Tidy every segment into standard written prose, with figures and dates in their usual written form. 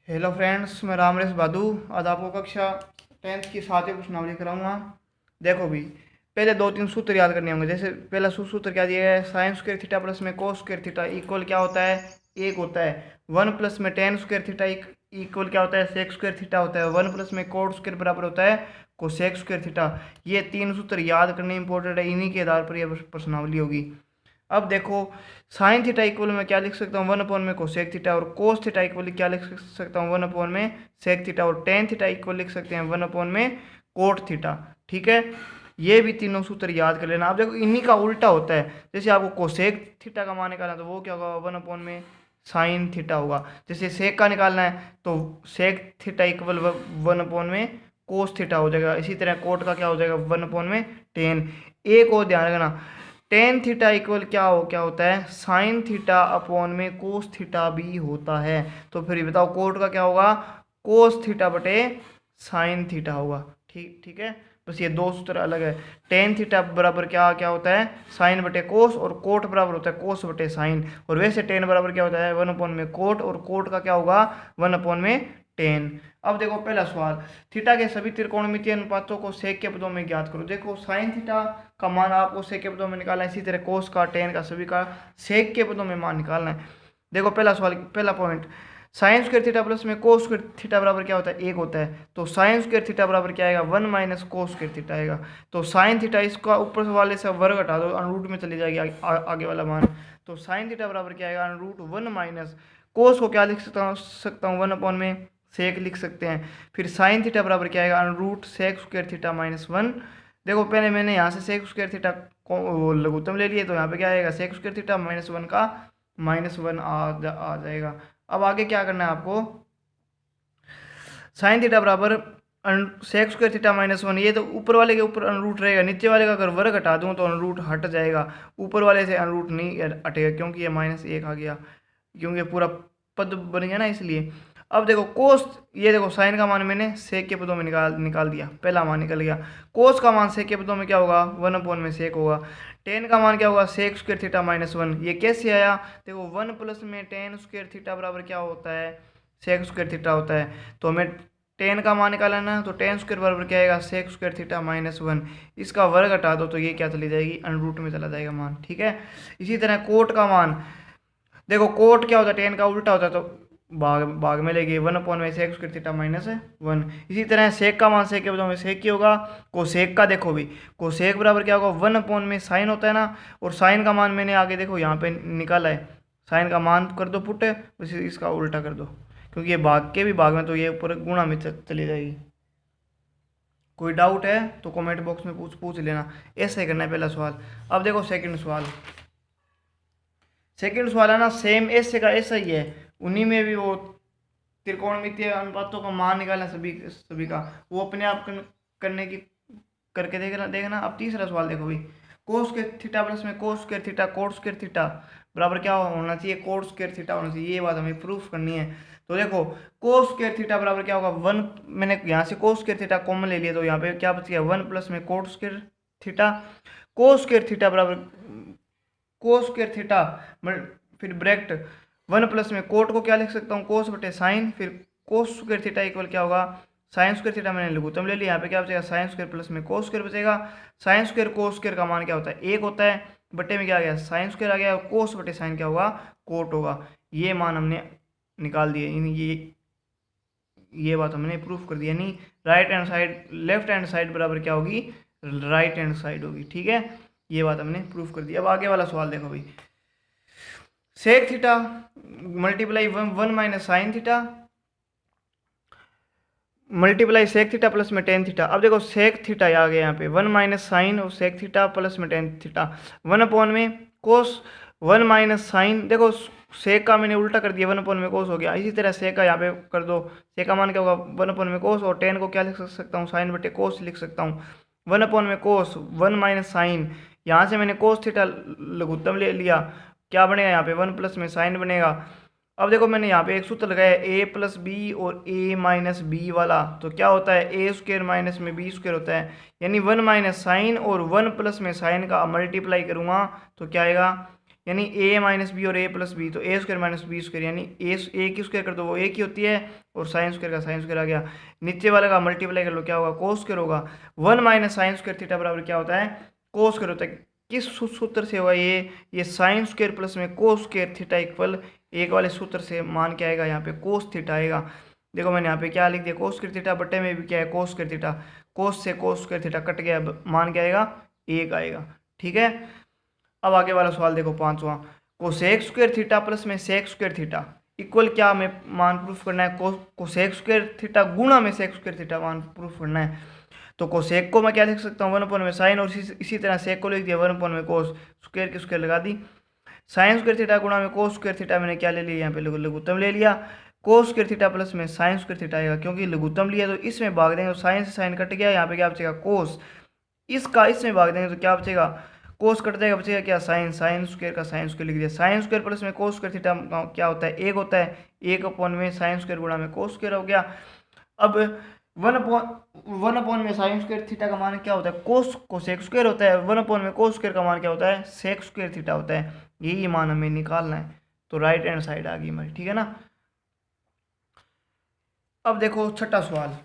Hello friends, मैं रामरेश बादू। आज आपको कक्षा 10th की 7वीं प्रश्नावली कराऊंगा। देखो भी, पहले दो तीन सूत्र याद करने होंगे। जैसे पहला सूत्र क्या दिया है, साइन स्क्वायर थीटा प्लस में कोस स्क्वायर थीटा इक्वल क्या होता है, एक होता है। वन प्लस में टेन स्क्वायर थीटा इक्वल क्या होता है, सेक स्क्वायर थीटा होता है। वन प्लस में कोट स्क्वायर बराबर होता है कोसेक स्क्वायर थीटा। ये तीन सूत्र याद करने इंपॉर्टेंट है, इन्हीं के आधार पर यह प्रश्नावली होगी। अब देखो, साइन थीटा इक्वल में क्या लिख सकता हूँ, वन अपॉन में कोसेक थीटा, और कोस थीटा इक्वल क्या लिख सकता हूँ, वन अपॉन में सेक थीटा, और टेन थीटा इक्वल लिख सकते हैं वन अपॉन में कोट थीटा। ठीक है, ये भी तीनों सूत्र याद कर लेना। अब देखो, इन्हीं का उल्टा होता है। जैसे आपको कोसेक थीटा का मान निकालना, तो वो क्या होगा, वन अपॉन में साइन थीटा होगा। जैसे सेक का निकालना है तो sec theta equal one upon में कोस थीटा हो जाएगा। इसी तरह कोट का क्या हो जाएगा, वन अपॉन में टेन। एक और ध्यान रखना, टेन थीटा इक्वल क्या होता है, साइन थीटा अपॉन में कोस थीटा भी होता है। तो फिर बताओ कोट का क्या होगा, कोस थीटा बटे साइन थीटा होगा। ठीक है, बस ये दो सूत्र अलग है। टेन थीटा बराबर क्या क्या होता है, साइन बटे कोस, और कोट बराबर होता है कोस बटे साइन। और वैसे टेन बराबर क्या होता है, वन अपॉन में कोट, और कोट का क्या होगा, वन अपॉन में टेन। अब देखो पहला सवाल, थीटा के सभी त्रिकोणमितीय अनुपातों को सेक के पदों में ज्ञात करो। देखो, साइन थीटा का मान आपको सेक के पदों में निकालना है, इसी तरह कोस का, टेन का, सभी का सेक के पदों में मान निकालना है। देखो पहला सवाल, पहला point, sign square theta plus में कोस स्क्वायर थीटा बराबर क्या होता है, एक होता है। तो साइन स्क्वायर थीटा बराबर क्या आएगा, one minus cos square theta आएगा। तो साइन थीटा, इसका ऊपर वाले से वर्ग हटा दो, अनरूट में चली जाएगी आगे वाला मान। तो साइन थीटा बराबर क्या आएगा, अनरूट वन माइनस कोस को क्या लिख सकता हूँ वन अपॉन में सेक लिख सकते हैं। फिर साइन थीटा बराबर क्या आएगा, under root sec square theta minus one. देखो पहले मैंने यहाँ से सेक स्क्वायर थीटा को लघुत्तम ले लिए, तो यहाँ पे क्या आएगा, sec square theta minus one का माइनस वन आ जाएगा। अब आगे क्या करना है आपको, साइन थीटा बराबर sec square theta minus one, ये तो ऊपर वाले के ऊपर अनरूट रहेगा, नीचे वाले का अगर वर्ग हटा दूं तो अनरूट हट जाएगा। ऊपर वाले से अनरूट नहीं हटेगा, क्योंकि ये माइनस एक आ गया, क्योंकि पूरा पद बन गया ना, इसलिए। अब देखो कोस, ये देखो साइन का मान मैंने सेक के पदों में निकाल दिया, पहला मान निकल गया। कोस का मान सेक के पदों में क्या होगा, वन अपॉन में सेक होगा। टेन का मान क्या होगा, sec square theta minus one. ये कैसे आया, देखो वन प्लस में टेन स्क्वायर थीटा बराबर क्या होता है, सेक स्क्वायर थीटा होता है। तो हमें टेन का मान निकालना है ना, तो टेन स्क्वायर बराबर क्या आएगा, sec square theta minus one. इसका वर्ग हटा दो तो ये क्या चली जाएगी, अनरूट में चला जाएगा मान। ठीक है, इसी तरह कोट का मान, देखो कोट क्या होता है, टेन का उल्टा होता है, तो भाग में लेगी वन अपॉन में sec square theta minus one. इसी तरह सेक का मान सेक के बदले में सेक ही होगा। कोसेक का देखो भी, कोसेक बराबर क्या होगा, वन अपॉन में साइन होता है ना, और साइन का मान मैंने आगे देखो यहाँ पे निकाला है। साइन का मान कर दो पुट, उसी इसका उल्टा कर दो, क्योंकि ये भाग के भी भाग में, तो ये ऊपर गुणा में चली जाएगी। कोई डाउट है तो कमेंट बॉक्स में पूछ लेना। ऐसा ही करना है पहला सवाल। अब देखो सेकंड सवाल, सेकंड सवाल है ना, सेम ऐसे का ऐसा ही है। उन्हीं में भी वो त्रिकोणमितीय अनुपातों का मान निकालना सभी का, वो अपने आप करने की करके देखना। अब तीसरा सवाल देखो भाई, कोस स्क्वायर थीटा प्लस में cos square theta coat square theta बराबर क्या होना चाहिए, कोट स्क्वायर थीटा होना चाहिए। ये बात हमें प्रूफ करनी है। तो देखो, कोस स्क्वायर थीटा बराबर क्या होगा, वन, मैंने यहाँ से कोस स्क्वायर थीटा कॉमन ले लिया, तो यहाँ पे क्या बच गया, वन प्लस में coat square theta. Cos square theta बराबर कोस स्क्वायर थीटा, फिर ब्रैकेट वन प्लस में कोट को क्या लिख सकता हूँ, कोस बटे साइन। फिर कोस स्क्वायर थीटा इक्वल क्या होगा, साइन स्क्वायर थीटा मैंने लघुत्तम ले लिया, यहाँ पे क्या बचेगा, साइन स्क्वायर प्लस में कोस स्क्वायर बचेगा। साइन स्क्वायर कोस स्क्वायर का मान क्या होता है, एक होता है, बटे में क्या आ गया, साइन स्क्वायर आ गया, कोस बटे साइन क्या होगा, कोट होगा। ये मान हमने निकाल दिए, ये बात हमने प्रूफ कर दी। यानी right hand side, left hand side बराबर क्या होगी, राइट हैंड साइड होगी। ठीक है, ये बात हमने प्रूफ कर दी। अब आगे वाला सवाल देखो भाई, sec theta multiply one minus sine theta multiply sec theta plus में टेन थीटा। अब देखो सेक थीटा आ गया यहाँ पे, वन माइनस साइन और सेक थीटा प्लस में टेन थीटा, वन अपॉन में कोस वन माइनस साइन। देखो सेक का मैंने उल्टा कर दिया, वन अपॉन में कोस हो गया। इसी तरह सेक का यहाँ पे कर दो, सेक का मान क्या होगा, वन अपॉन में कोस, और टेन को क्या लिख सकता हूँ, साइन बटे कोस लिख सकता हूँ। वन अपॉन में कोस वन माइनस साइन, यहाँ से मैंने कोस थीटा लघुत्तम ले लिया, क्या बनेगा यहाँ पे, वन प्लस में साइन बनेगा। अब देखो मैंने यहाँ पे एक सूत्र लगाया, ए प्लस बी और ए माइनस बी वाला, तो क्या होता है, ए स्क्वायर माइनस में बी स्क्वायर होता है। यानी वन माइनस साइन और वन प्लस में साइन का मल्टीप्लाई करूँगा तो क्या आएगा, यानी ए माइनस बी और ए प्लस बी, तो ए स्क्वायर माइनस बी स्क्वायर, यानी ए की स्क्वायर कर दो वो ए की होती है, और साइन स्क्वायर का साइन स्क्वायर आ गया। नीचे वाले का मल्टीप्लाई कर लो, क्या होगा कोस स्क्वायर होगा। 1 माइनस साइन स्क्वायर थीटा बराबर क्या होता है कोस स्क्वायर होता है। किस सूत्र से होगा ये साइन स्क्वायर प्लस में कोस स्क्वायर थीटा इक्वल एक वाले सूत्र से मान क्या आएगा यहाँ पे कोस थीटा आएगा। देखो मैंने यहाँ पे क्या लिख दिया कोस स्क्वायर थीटा, बटे में भी क्या है कोस स्क्वायर थीटा, कोस से कोस स्क्वायर थीटा कट गया, मान क्या आएगा एक आएगा। ठीक है, अब आगे वाला सवाल देखो पांचवा, कोसेक स्क्वायर थीटा प्लस में सेक स्क्वायर थीटा इक्वल क्या हमें मान प्रूफ करना है कोसेक स्क्वायर थीटा गुणा में सेक स्क्वायर थीटा मान प्रूफ करना है। तो कोसेक को मैं क्या लिख सकता हूँ 1/में साइन, और इसी तरह सेक को लिख दिया 1/में कोस, स्क्वायर की स्क्वायर लगा दी। साइन स्क्वायर थीटा गुणा में कोस स्क्वायर थीटा मैंने क्या ले लिया यहाँ पे लघुत्तम ले लिया। कोस स्क्वायर थीटा प्लस में साइन स्क्वायर थीटा आएगा, क्योंकि लघुत्तम लिया तो इसमें भाग देंगे तो साइन से साइन कट गया, यहाँ पे क्या बचेगा कोस, इसका इसमें भाग देंगे तो क्या बचेगा कोस कट जाएगा, बचेगा क्या साइन, साइन स्क्वायर का साइन स्क्वायर लिख दिया। साइन स्क्वायर प्लस में कोस स्क्वायर थीटा क्या होता है एक होता है, 1 में साइन स्क्वायर गुणा में कोस स्क्वायर हो गया। अब 1 में साइन स्क्वायर थीटा का मान क्या होता है कोसेक स्क्वायर होता है, 1 में कोस स्क्वायर का मान क्या होता है सेक स्क्वायर थीटा होता है। यही मान हमें निकालना है, तो राइट हैंड साइड आ गई हमारी, ठीक है ना। अब देखो छठा सवाल,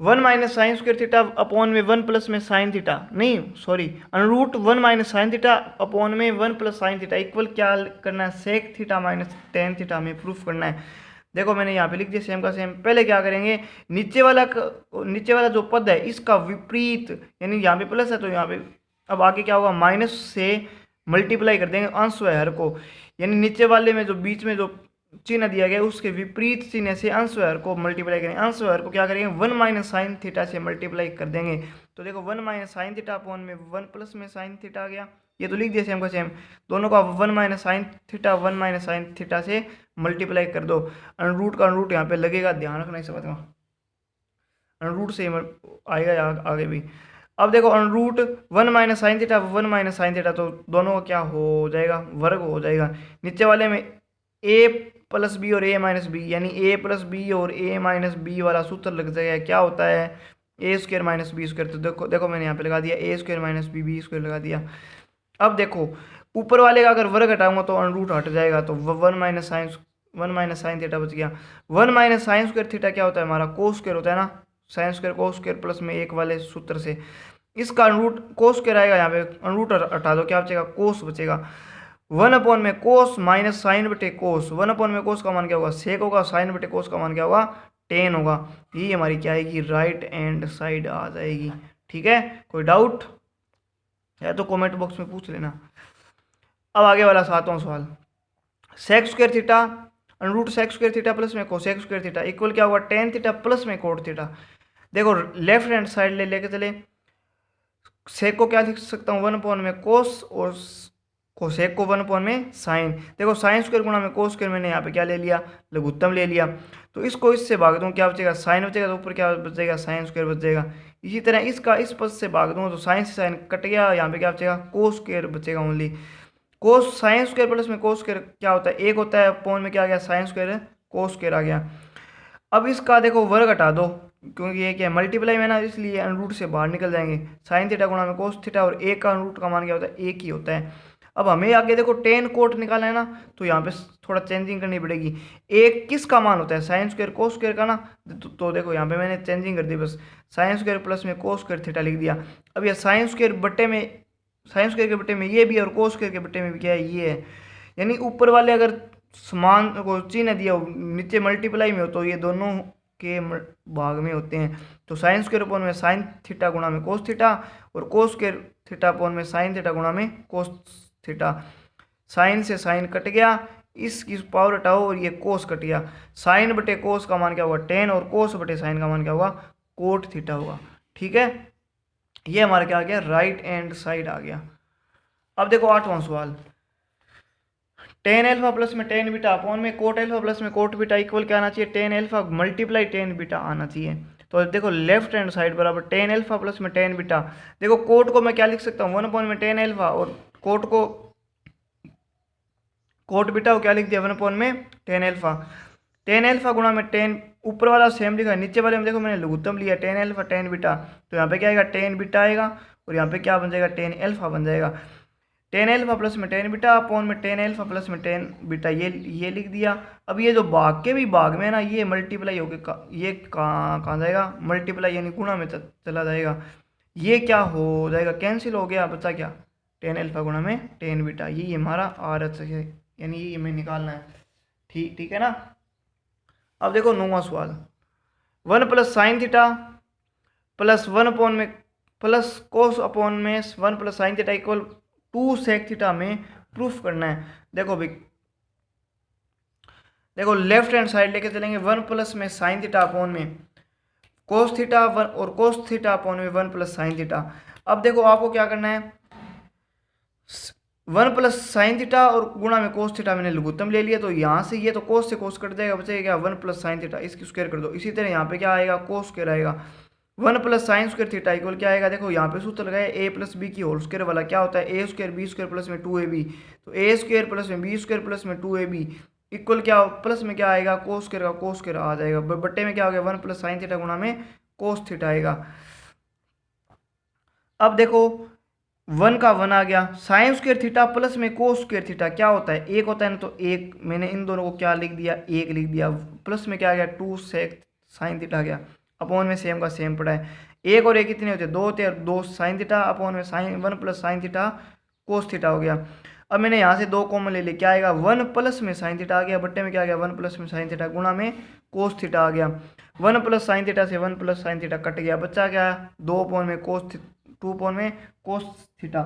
one minus sine square theta upon में 1 प्लस में साइन थीटा, नहीं sorry √1 minus sine theta upon में 1 प्लस साइन थीटा इक्वल क्या करना है sec theta minus tan theta हमें प्रूफ करना है। देखो मैंने यहाँ पे लिख दिया सेम का सेम। पहले क्या करेंगे, नीचे वाला जो पद है इसका विपरीत, यानी यहाँ पे प्लस है तो यहाँ पे अब आगे क्या होगा माइनस से मल्टीप्लाई कर देंगे अंश व हर को, यानी नीचे वाले में जो बीच में जो चिन्ह दिया गया उसके विपरीत चिन्ह से अंश व हर को मल्टीप्लाई करेंगे। अंश व हर को क्या करेंगे 1 माइनस साइन थीटा से मल्टीप्लाई कर देंगे। तो देखो 1 माइनस साइन थीटा अपॉन में 1 प्लस में साइन थीटा आ गया, ये तो लिख दिया सेम का सेम। दोनों का 1 minus sine theta 1 minus sine theta से मल्टीप्लाई कर दो। अनरूट का अनरूट यहाँ पे लगेगा, ध्यान रखना इस बात का, अनरूट से आएगा आगे भी। अब देखो under root 1 minus sine theta 1 minus sine theta, तो दोनों का क्या हो जाएगा वर्ग हो जाएगा। नीचे वाले में ए प्लस बी और ए माइनस बी, यानी ए प्लस बी और ए माइनस बी वाला सूत्र लग जाएगा, क्या होता है ए स्क्वायर माइनस बी स्क्वायर। तो देखो मैंने यहाँ पे लगा दिया ए स्क्वायर माइनस बी स्क्वायर लगा दिया। अब देखो ऊपर वाले का अगर वर्ग हटाऊंगा तो अनरूट हट जाएगा, तो 1 माइनस साइन थीटा बच गया। 1 माइनस साइन स्क्वायर थीटा क्या होता है हमारा कोस स्क्वायर होता है ना, sine square cos square plus में एक वाले सूत्र से इसका अनरूट कोस स्क्वायर आएगा, यहाँ पे अनरूट हटा दो क्या बचेगा कोस बचेगा। 1 में कोस माइनस साइन बटे कोस, 1 में कोस का मान क्या होगा सेक होगा, साइन बटे कोस का मान क्या होगा टेन होगा। ये हमारी क्या आएगी राइट हैंड साइड आ जाएगी। ठीक है, कोई डाउट है तो कमेंट बॉक्स में पूछ लेना। अब आगे वाला 7वां सवाल, sec square theta under root sec square theta plus में कोसेक स्क्वायर थीटा इक्वल क्या होगा टेन थीटा प्लस में कोट थीटा। देखो लेफ्ट हैंड साइड लेके चले, सेक को क्या लिख सकता हूँ 1 में कोस और कोसेक को 1 में साइन। देखो साइन स्क्वायर गुणा में कोस स्क्वायर मैंने यहाँ पे क्या ले लिया लघुत्तम ले लिया, तो इसको इससे भाग दूँ क्या बचेगा साइन बचेगा, तो ऊपर क्या बचेगा साइन स्क्वायर बच जाएगा। इसी तरह इसका इस पद से भाग दूँ तो साइन से साइन कट गया, यहाँ पे क्या बचेगा कोस स्क्वायर बचेगा ओनली। कोस साइन स्क्वायर प्लस में कोस स्क्वायर क्या होता है एक होता है, अपॉन में क्या आ गया साइन स्क्वायर कोस स्क्वायर आ गया। अब इसका देखो वर्ग हटा दो, क्योंकि ये क्या है मल्टीप्लाई में ना, इसलिए अनरूट से बाहर निकल जाएंगे। साइन थीटा गुणा में कोस थीटा, और एक का अनरूट का मान क्या होता है एक ही होता है। अब हमें आगे देखो टेन कोट निकालना है ना, तो यहाँ पे थोड़ा चेंजिंग करनी पड़ेगी। एक किसका मान होता है साइन स्क्वायर कोस स्क्वायर का ना, तो देखो यहाँ पे मैंने चेंजिंग कर दी, बस साइन स्क्वायर प्लस में कोस स्क्वायर थीटा लिख दिया। अब ये साइन स्क्वायर बट्टे में साइन स्क्वायर के बट्टे में ये भी और कोस स्क्वायर के बट्टे में भी क्या है ये है, यानी ऊपर वाले अगर समान को चिन्ह दिया हो नीचे मल्टीप्लाई में हो तो ये दोनों के भाग में होते हैं। तो साइन स्क्वायर अपॉन में साइन थीटा गुणा में कोस थीटा, और कोस स्क्वायर थीटा अपॉन में साइन थीटा गुणा में कोस थीटा। साइन से साइन कट गया, इसकी पावर हटाओ और ये कोस कट गया। साइन बटे कोस का मान क्या होगा टेन, और कोस बटे साइन का मान क्या होगा कोट थीटा होगा। ठीक है, ये हमारा क्या आ गया राइट हैंड साइड आ गया। अब देखो 8वां सवाल, टेन एल्फा प्लस में टेन बीटा अपॉन में कोट एल्फा प्लस में कोट बीटा इक्वल क्या आना चाहिए tan alpha multiply tan beta आना चाहिए। तो देखो लेफ्ट हैंड साइड बराबर टेन एल्फा प्लस में टेन बीटा। देखो कोट को मैं क्या लिख सकता हूँ 1 में टेन एल्फा, और कोट बीटा को क्या लिख दिया 1 में टेन एल्फा। टेन अल्फा गुणा में टेन, ऊपर वाला सेम लिखा है, नीचे वाले में देखो मैंने लघुत्तम लिया टेन अल्फा टेन बीटा, तो यहाँ पे क्या आएगा टेन बीटा आएगा, और यहाँ पे क्या बन जाएगा टेन अल्फा बन जाएगा। टेन अल्फा प्लस में टेन बीटा अपॉन में टेन अल्फा प्लस में टेन बीटा, ये लिख दिया। अब ये जो भाग के भी भाग में है ना, ये मल्टीप्लाई होकर ये कहाँ जाएगा, मल्टीप्लाई यानी गुणा में चला जाएगा। ये क्या हो जाएगा, कैंसिल हो गया, बचा क्या टेन अल्फा गुणा में टेन बीटा, ये हमारा आर एच है, यानी ये हमें निकालना है। ठीक है ना। अब देखो 9वां सवाल, 1 plus sine theta plus 1 upon में प्लस कोस अपॉन में 1 plus sine theta equal 2 sec theta में प्रूफ करना है। देखो भाई, देखो लेफ्ट हैंड साइड लेके चलेंगे, 1 प्लस में साइन थीटा अपॉन में कोस थीटा, 1 और कोस थीटा अपॉन में 1 प्लस साइन थीटा। अब देखो आपको क्या करना है, 1 प्लस साइन थीटा और गुणा में कोस थीटा मैंने लघुत्तम ले लिया, तो यहाँ से ये तो कोस से कोस कट जाएगा, बचेगा क्या 1 प्लस साइन थीटा, इसकी स्क्वायर कर दो। इसी तरह यहाँ पे क्या आएगा कोस स्क्वायर आएगा, 1 plus sign square theta equal क्या आएगा, देखो यहाँ पे सूत्र लगाए ए प्लस बी की होल स्क्वायर वाला, क्या होता है ए स्क्वायर बी स्क्वायर प्लस में 2ab, तो ए स्क्वायर प्लस में बी स्क्वायर प्लस में 2ab इक्वल क्या प्लस में क्या आएगा कोस स्क्वायर का कोस स्क्वायर आ जाएगा, बट्टे में क्या हो गया 1 प्लस साइन थीटा गुणा में कोस थीटा आएगा। अब देखो 1 का 1 आ गया, साइन स्क्वायर थीटा प्लस में कोस स्क्वायर थीटा क्या होता है, एक होता है ना, तो एक मैंने इन दोनों को क्या लिख दिया, एक लिख दिया, प्लस में क्या आ गया 2 सेक साइन थीटा आ गया, अपॉन में सेम का सेम पड़ा है, एक और एक कितने होते हैं 2 होते हैं, 2 साइन थीटा अपॉन में sine 1 plus sine theta cos theta हो गया। अब मैंने यहाँ से 2 कॉमन ले लिया, क्या आएगा 1 प्लस में साइन थीटा आ गया, बट्टे में क्या आ गया 1 प्लस में साइन थीटा गुणा में कोस थीटा आ गया, 1 प्लस साइन थीटा से 1 प्लस साइन थीटा कट गया, बच्चा क्या 2 अपॉन में कोस 2 अपॉन में कोस थीटा,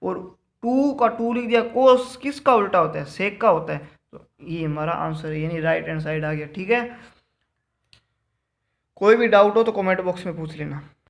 और 2 का 2 लिख दिया, कोस किसका उल्टा होता है सेक का होता है, तो ये हमारा आंसर है, यानी राइट हैंड साइड आ गया। ठीक है, कोई भी डाउट हो तो कमेंट बॉक्स में पूछ लेना।